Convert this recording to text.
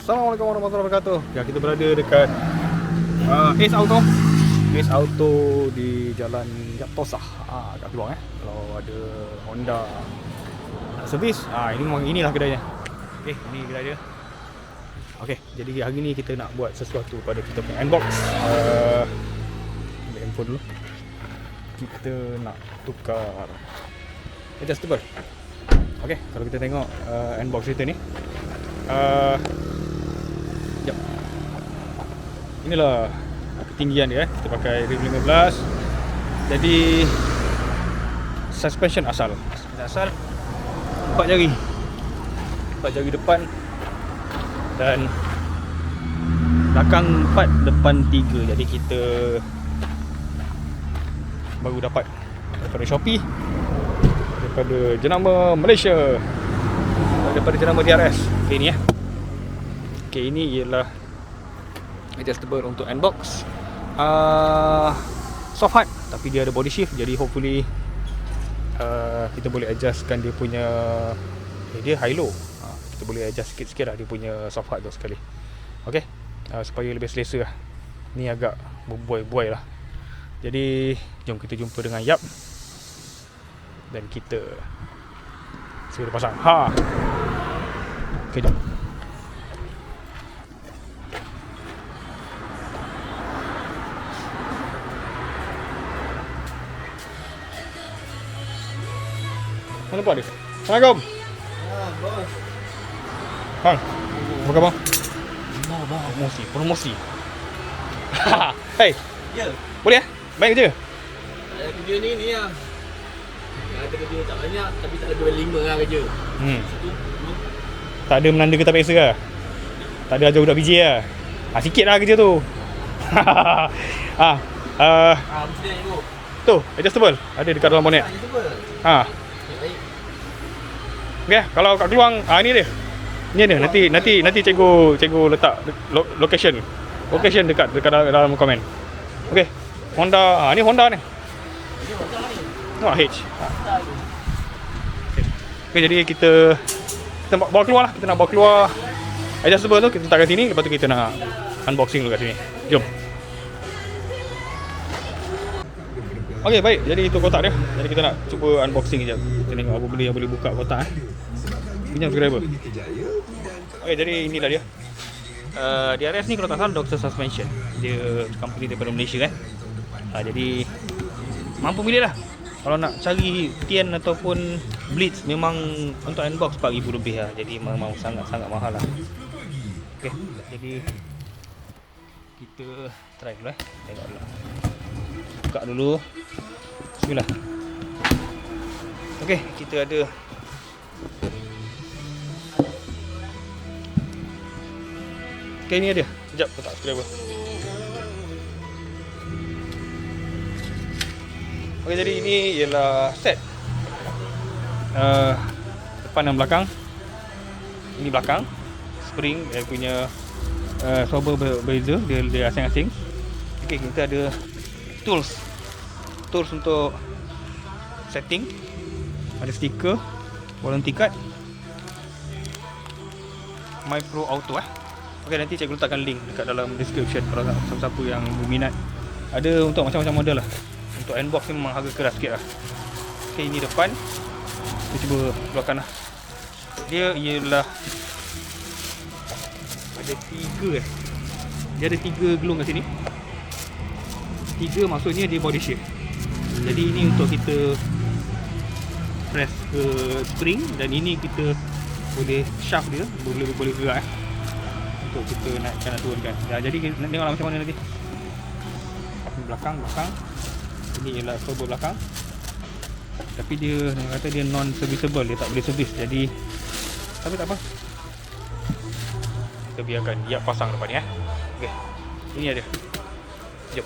Assalamualaikum warahmatullahi wabarakatuh. Ya, kita berada dekat Ace Auto di Jalan Yap Tosah. Kat peluang kalau ada Honda nak servis, inilah kedainya. Okey, ini kedai dia. Okey, jadi hari ni kita nak buat sesuatu pada kita punya inbox. Ambil handphone dulu. Kita nak tukar adjustable. Okey, kalau kita tengok inbox kita ni, inilah ketinggian dia. Kita pakai rim 15. Jadi suspension asal 4 jari depan dan belakang 4, depan 3. Jadi kita baru dapat daripada Shopee, daripada jenama Malaysia, daripada jenama DRS. Okey, ni Okey, ini ialah adjustable untuk inbox. Soft hard, tapi dia ada body shift. Jadi hopefully kita boleh adjustkan dia punya dia high low. Kita boleh adjust sikit-sikit lah dia punya soft hard tu sekali. Okey, supaya lebih selesa lah. Ni agak berbuai-buai lah. Jadi jom kita jumpa dengan Yap dan kita segera pasang. Okey, jom. Mana buat dia? Assalamualaikum. Bos. Hang, apa khabar? Bos. Promosi. Hey, Ya. boleh baik kerja? Ada kerja ni lah. Ada kerja tak banyak tapi tak lebih dari 5 lah kerja. Satu. Tak ada menanda kita biasa lah. Tak ada ajar budak BJ lah. Sikit lah kerja tu. Mesti nak ikut. Tu, adjustable. Ada dekat dalam bonnet. Itu apa? Baik. Okay, kalau kat keluang, ni dia. Ni dia. Nanti cikgu letak location dekat dalam komen. Okey. Honda, ni Honda ni. Ini macam ni. H. Okey, jadi kita bawa keluar lah. Kita nak bawa keluar adjustable tu, kita letak kat sini. Lepas tu kita nak unboxing dulu kat sini. Jom. Okey, baik. Jadi itu kotak dia. Jadi kita nak cuba unboxing sekejap. Kita tengok apa benda yang boleh buka kotak. Pinjam subscriber. Okey, jadi inilah dia. DRS ni kalau tak salah Doctor Suspension. Dia company daripada Malaysia kan. Jadi mampu pilih lah. Kalau nak cari Tian ataupun Blitz, memang untuk inbox 4,000 lebih lah. Jadi memang sangat-sangat mahal lah. Okey, jadi kita try dulu tengok dulu. Buka dulu. Bismillah. Okey, kita ada okey, ni ada. Sekejap, letak subscriber. Okey, jadi ini ialah set depan dan belakang. Ini belakang spring, dia punya swabber berbeza, dia asing-asing. Okey, kita ada tools untuk setting. Ada stiker, warranty card, My Pro Auto Okey, nanti cikgu letakkan link dekat dalam description kalau siapa-siapa yang berminat. Ada untuk macam-macam model lah. Untuk inbox ni memang harga keras sikit lah. Okey, ini depan. Kita cuba keluarkan lah. Dia ialah ada 3 Dia ada 3 gelung kat sini. 3 maksudnya dia body shape. Jadi ini untuk kita press ke spring, dan ini kita boleh shaft dia, boleh gerak untuk kita naikkan dan turunkan. Jadi kita nak tengoklah macam mana nanti. Belakang. Ini ialah turbo belakang. Tapi dia kata dia non serviceable, dia tak boleh servis. Jadi tapi tak apa. Kita biarkan dia pasang depan ni. Okey. Ini ada. Jom.